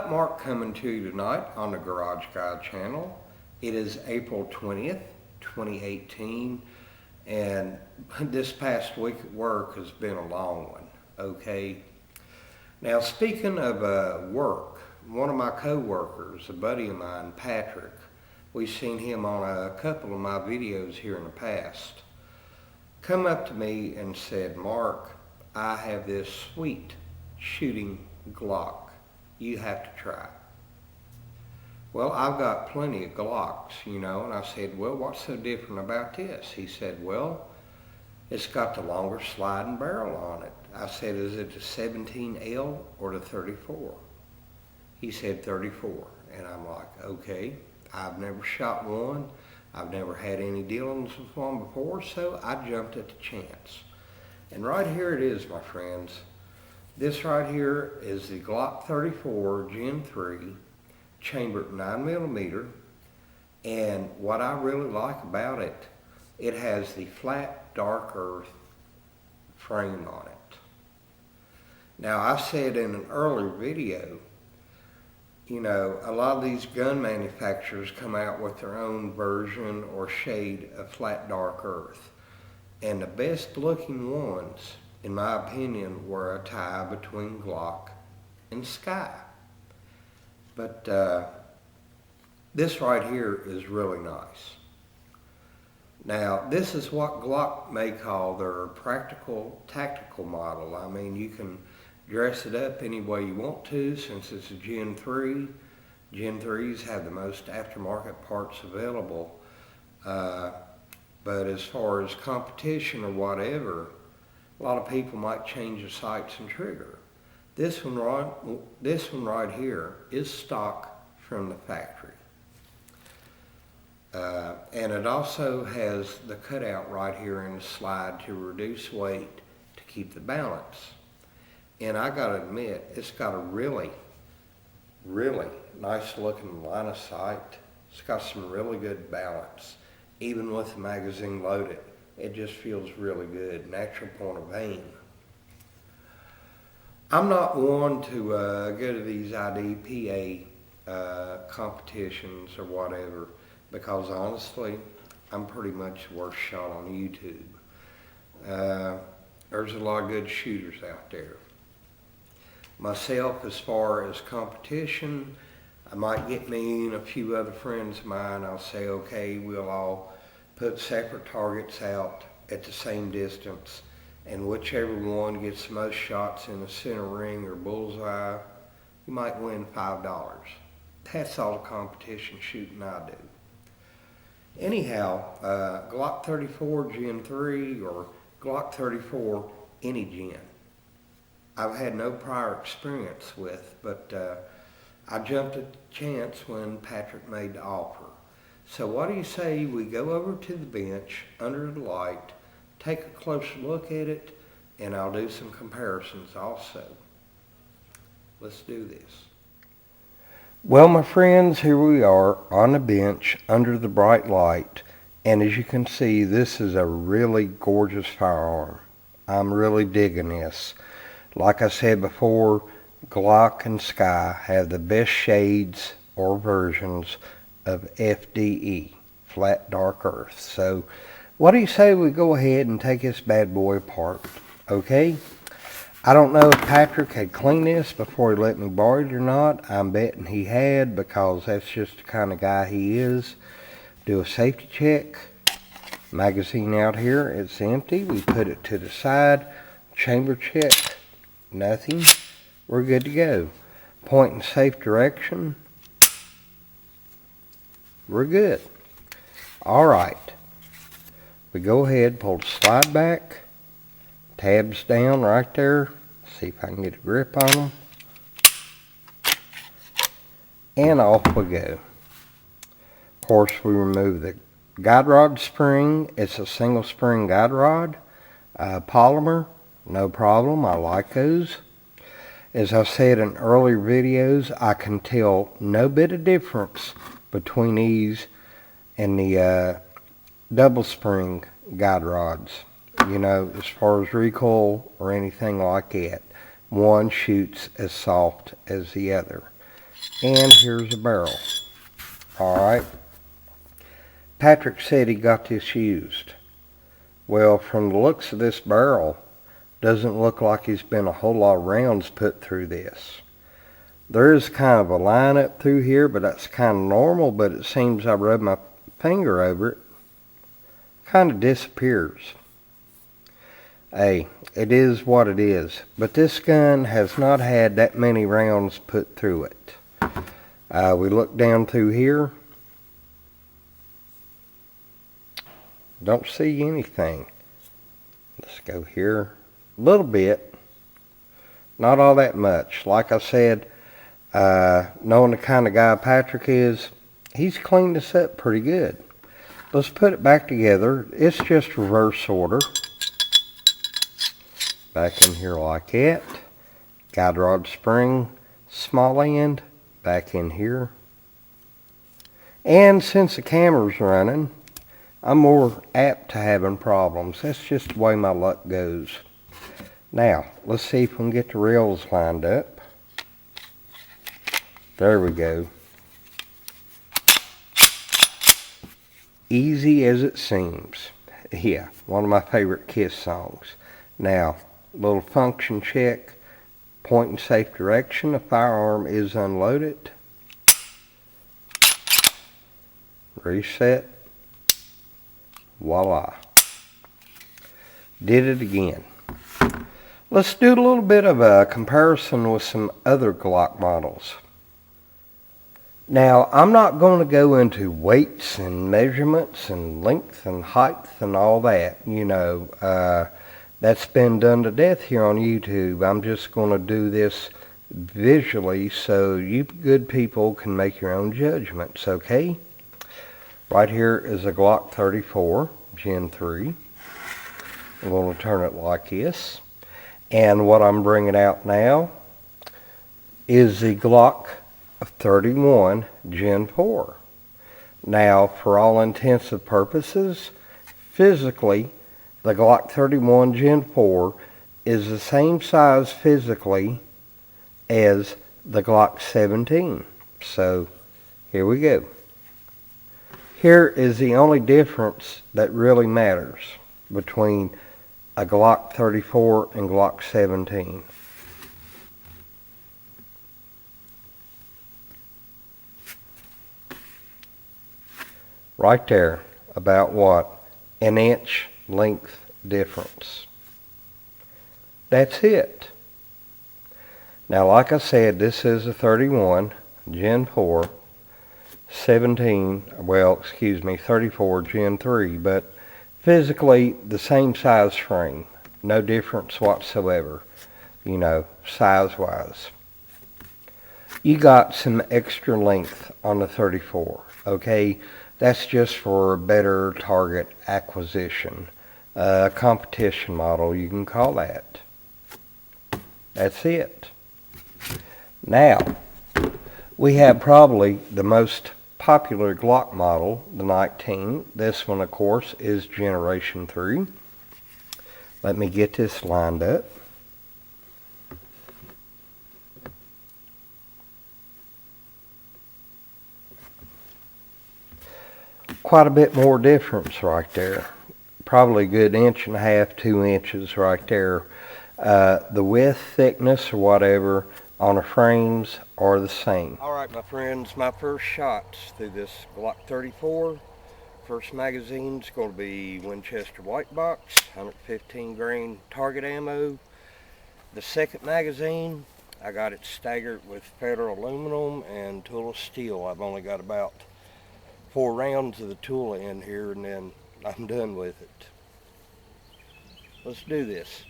up? Mark coming to you tonight on the Garage Guy channel. It is April 20th, 2018, and this past week at work has been a long one, okay? Now, speaking of work, one of my co-workers, a buddy of mine, Patrick, we've seen him on a couple of my videos here in the past, come up to me and said, Mark, I have this sweet shooting Glock. You have to try. Well, I've got plenty of Glocks, you know, and I said, well, what's so different about this? He said, well, it's got the longer sliding barrel on it. I said, is it the 17L or the 34? He said 34, and I'm like, okay, I've never shot one. I've never had any dealings with one before, so I jumped at the chance. And right here it is, my friends. This right here is the Glock 34 Gen 3, chambered 9mm, and what I really like about it, it has the flat, dark earth frame on it. Now, I said in an earlier video, you know, a lot of these gun manufacturers come out with their own version or shade of flat, dark earth. And the best looking ones, in my opinion, were a tie between Glock and Sky. But this right here is really nice. Now, this is what Glock may call their practical tactical model. I mean, you can dress it up any way you want to, since it's a Gen 3. Gen 3s have the most aftermarket parts available. But as far as competition or whatever, a lot of people might change the sights and trigger. This one right here is stock from the factory. And it also has the cutout right here in the slide to reduce weight to keep the balance. And I gotta admit, it's got a really, really nice looking line of sight. It's got some really good balance. Even with the magazine loaded, it just feels really good, natural point of aim. I'm not one to go to these IDPA competitions or whatever, because honestly, I'm pretty much the worst shot on YouTube. There's a lot of good shooters out there. Myself, as far as competition, I might get me and a few other friends of mine. I'll say, okay, we'll all put separate targets out at the same distance, and whichever one gets the most shots in the center ring or bullseye, you might win $5. That's all the competition shooting I do. Anyhow, Glock 34 Gen 3 or Glock 34 any gen, I've had no prior experience with, but I jumped at the chance when Patrick made the offer. So what do you say we go over to the bench under the light, take a closer look at it, and I'll do some comparisons also. Let's do this. Well, my friends, here we are on the bench under the bright light, and as you can see, this is a really gorgeous firearm. I'm really digging this. Like I said before, Glock and Sky have the best shades or versions of FDE, flat dark earth. So what do you say we go ahead and take this bad boy apart, okay? I don't know if Patrick had cleaned this before he let me borrow it or not. I'm betting he had, because that's just the kind of guy he is. Do a safety check. Magazine out here, it's empty. We put it to the side. Chamber check. Nothing. We're good to go. Point in safe direction. We're good. Alright. We go ahead, pull the slide back. Tabs down right there. See if I can get a grip on them. And off we go. Of course, we remove the guide rod spring. It's a single spring guide rod. Polymer, no problem. I like those. As I said in earlier videos, I can tell no bit of difference between these and the double spring guide rods. You know, as far as recoil or anything like that. One shoots as soft as the other. and here's a barrel. Alright. Patrick said he got this used. Well, from the looks of this barrel, doesn't look like there's been a whole lot of rounds put through this. There is kind of a line up through here, but that's kind of normal, but it seems I rub my finger over it, kind of disappears. Hey, it is what it is. But this gun has not had that many rounds put through it. We look down through here. Don't see anything. Let's go here. A little bit. Not all that much. Like I said, knowing the kind of guy Patrick is, he's cleaned this up pretty good. Let's put it back together. It's just reverse order. Back in here like that. Guide rod spring, small end, back in here. And since the camera's running, I'm more apt to having problems. That's just the way my luck goes. Now, let's see if we can get the rails lined up. There we go. Easy as it seems. Yeah, one of my favorite Kiss songs. Now, little function check. Point in safe direction. The firearm is unloaded. Reset. Voila. Did it again. Let's do a little bit of a comparison with some other Glock models. Now, I'm not going to go into weights and measurements and length and height and all that. You know, that's been done to death here on YouTube. I'm just going to do this visually so you good people can make your own judgments, okay? Right here is a Glock 34 Gen 3. I'm going to turn it like this. And what I'm bringing out now is the Glock 31 Gen 4. Now, for all intents and purposes, physically, the Glock 31 Gen 4 is the same size physically as the Glock 17. So, here we go. Here is the only difference that really matters between a Glock 34 and Glock 17. Right there, about what? An inch length difference. That's it. Now, like I said, this is a 31 Gen 4, 34 Gen 3, but physically the same size frame. No difference whatsoever, you know, size-wise. You got some extra length on the 34, okay? That's just for better target acquisition. A competition model, you can call that. That's it. Now, we have probably the most popular Glock model, the 19. This one, of course, is Generation 3. Let me get this lined up. Quite a bit more difference right there. Probably a good 1.5 to 2 inches right there. The width, thickness, or whatever on the frames are the same. Alright, my friends, my first shots through this Glock 34. First magazine's going to be Winchester White Box, 115 grain target ammo. The second magazine, I got it staggered with Federal aluminum and Tula steel. I've only got about 4 rounds of the Tula in here, and then I'm done with it. Let's do this.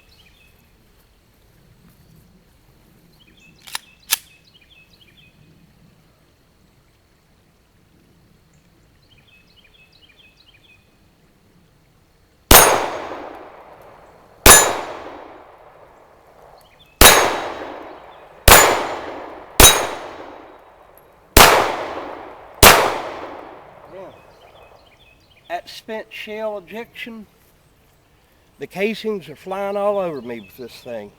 At spent shell ejection, the casings are flying all over me with this thing.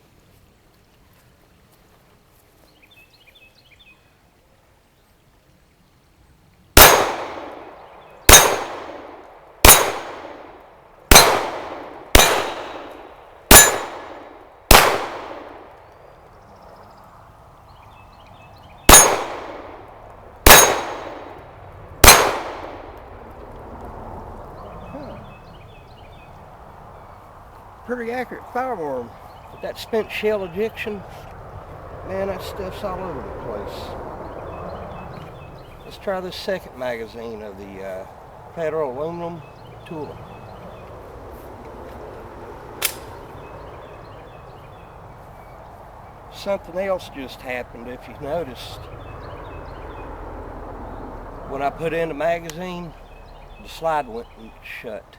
pretty accurate firearm. But that spent shell ejection, man, that stuff's all over the place. Let's try this second magazine of the Federal aluminum tool. Something else just happened, if you've noticed. When I put in the magazine, the slide went shut.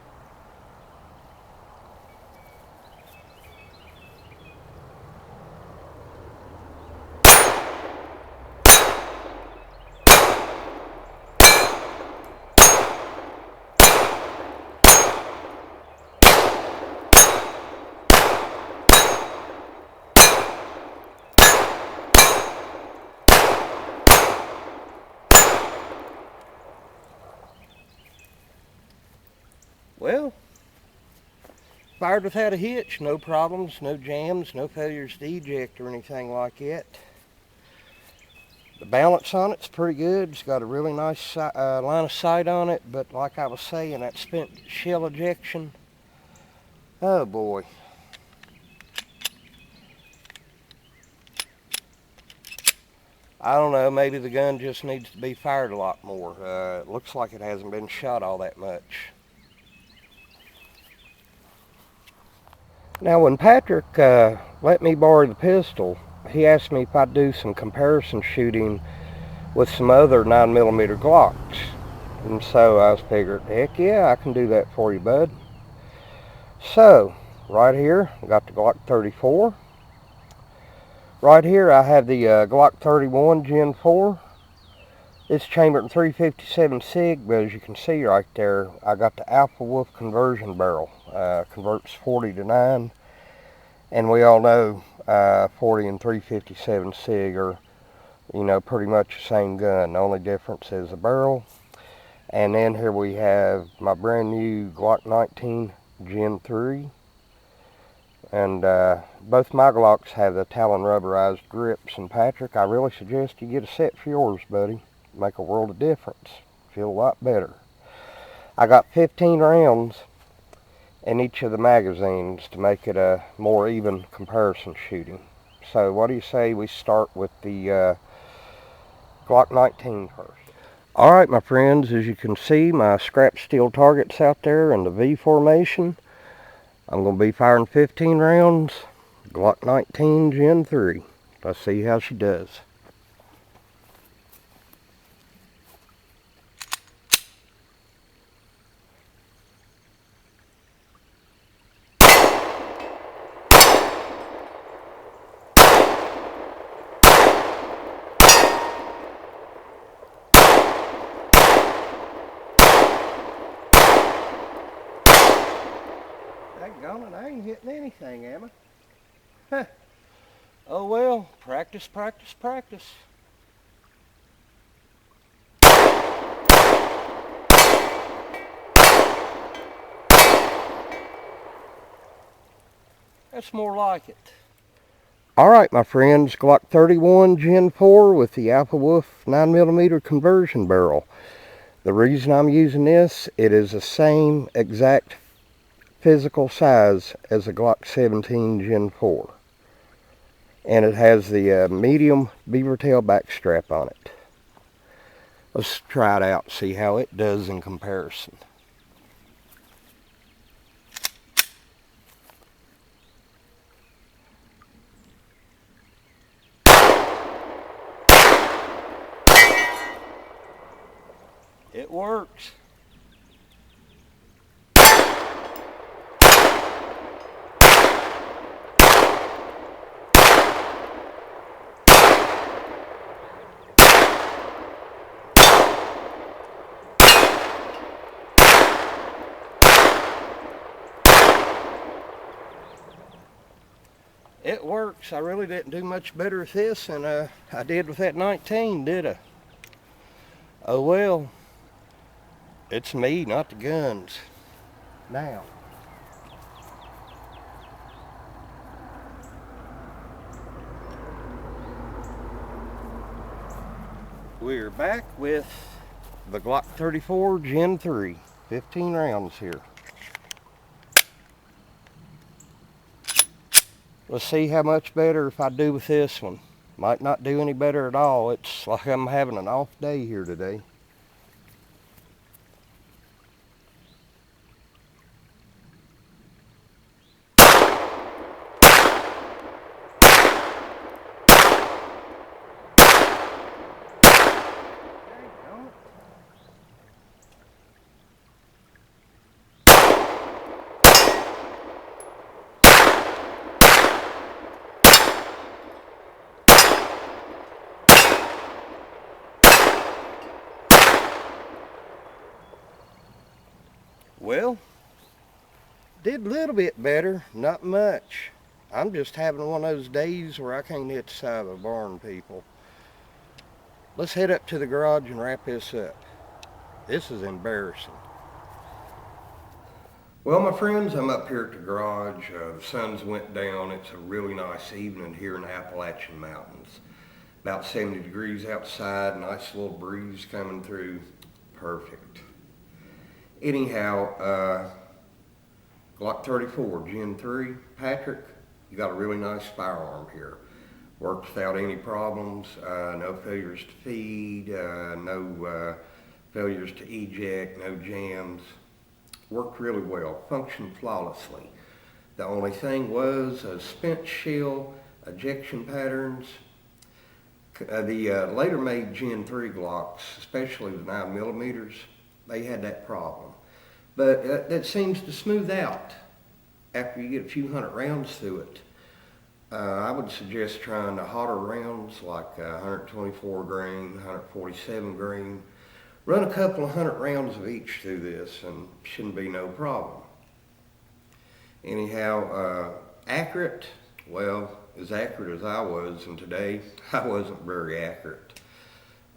Well, fired without a hitch, no problems, no jams, no failures to eject or anything like that. The balance on it's pretty good. It's got a really nice line of sight on it, but like I was saying, that spent shell ejection, oh boy. I don't know, maybe the gun just needs to be fired a lot more. It looks like it hasn't been shot all that much. Now when Patrick let me borrow the pistol, he asked me if I'd do some comparison shooting with some other 9mm Glocks. And so I was figuring, heck yeah, I can do that for you, bud. So, right here, I got the Glock 34. Right here I have the Glock 31 Gen 4. It's chambered in 357 SIG, but as you can see right there, I got the Alpha Wolf conversion barrel. Converts 40 to 9. And we all know 40 and 357 SIG are, you know, pretty much the same gun. The only difference is the barrel. And then here we have my brand new Glock 19 Gen 3. And both my Glocks have the Talon rubberized grips. And Patrick, I really suggest you get a set for yours, buddy. Make a world of difference. Feel a lot better. I got 15 rounds in each of the magazines to make it a more even comparison shooting. So what do you say we start with the Glock 19 first? Alright my friends, as you can see my scrap steel target's out there in the V formation. I'm going to be firing 15 rounds, Glock 19 Gen 3. Let's see how she does. I ain't hitting anything, am I? Huh. Oh well, practice, practice, practice. That's more like it. Alright my friends, Glock 31 Gen 4 with the Alpha Wolf 9mm conversion barrel. The reason I'm using this, it is the same exact physical size as a Glock 17 Gen 4. And it has the medium beaver tail back strap on it. Let's try it out, see how it does in comparison. It works. It works. I really didn't do much better with this than I did with that 19, did I? Oh well. It's me, not the guns. Now. We're back with the Glock 34 Gen 3. 15 rounds here. Let's see how much better if I do with this one. Might not do any better at all. It's like I'm having an off day here today. Well, did a little bit better, not much. I'm just having one of those days where I can't hit the side of a barn, people. Let's head up to the garage and wrap this up. This is embarrassing. Well, my friends, I'm up here at the garage. The sun's went down. It's a really nice evening here in the Appalachian Mountains. About 70 degrees outside, nice little breeze coming through. Perfect. Anyhow, Glock 34, Gen 3. Patrick, you got a really nice firearm here. Worked without any problems, no failures to feed, no failures to eject, no jams. Worked really well, functioned flawlessly. The only thing was spent shell, ejection patterns. The later made Gen 3 Glocks, especially the 9mm, they had that problem. But that seems to smooth out after you get a few hundred rounds through it. I would suggest trying the hotter rounds like 124 grain, 147 grain. Run a couple of hundred rounds of each through this and shouldn't be no problem. Anyhow, accurate, well, as accurate as I was, and today I wasn't very accurate.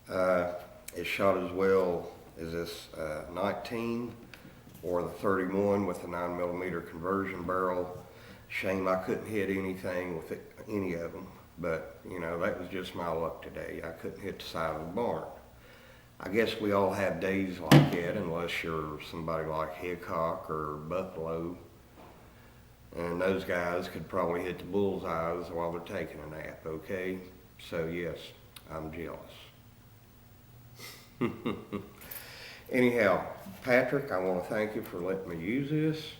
It shot as well as this 19 or the 31 with the 9mm conversion barrel. Shame I couldn't hit anything with it, any of them, but you know, that was just my luck today. I couldn't hit the side of the barn. I guess we all have days like that unless you're somebody like Hickok or Buffalo, and those guys could probably hit the bullseyes while they're taking a nap, okay? So yes, I'm jealous. Anyhow, Patrick, I want to thank you for letting me use this.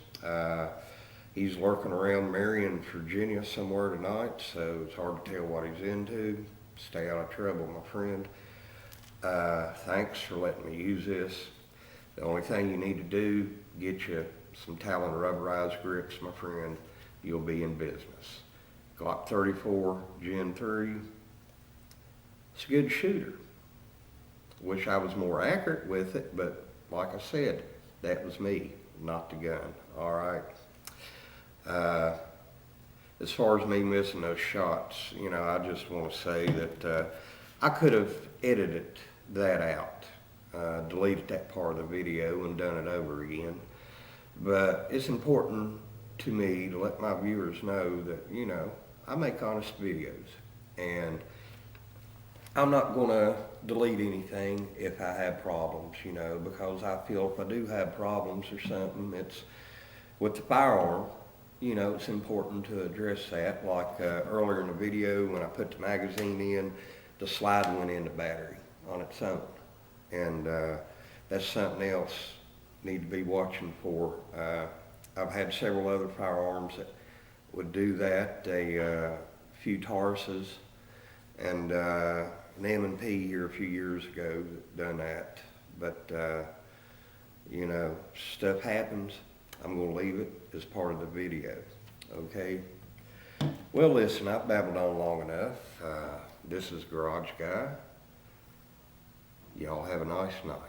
He's lurking around Marion, Virginia somewhere tonight, so it's hard to tell what he's into. Stay out of trouble, my friend. Thanks for letting me use this. The only thing you need to do, get you some Talon rubberized grips, my friend. You'll be in business. Glock 34, Gen 3. It's a good shooter. Wish I was more accurate with it, but like I said, that was me, not the gun. All right. As far as me missing those shots, you know, I just want to say that I could have edited that out, deleted that part of the video and done it over again. But it's important to me to let my viewers know that, you know, I make honest videos, and I'm not going to delete anything if I have problems, you know, because I feel if I do have problems or something, it's with the firearm, you know, it's important to address that. Like earlier in the video when I put the magazine in, the slide went in the battery on its own. And that's something else need to be watching for. I've had several other firearms that would do that. A few Tarses and an M&P here a few years ago that done that. But, you know, stuff happens. I'm going to leave it as part of the video, okay? Well, listen, I've babbled on long enough. This is Garage Guy. Y'all have a nice night.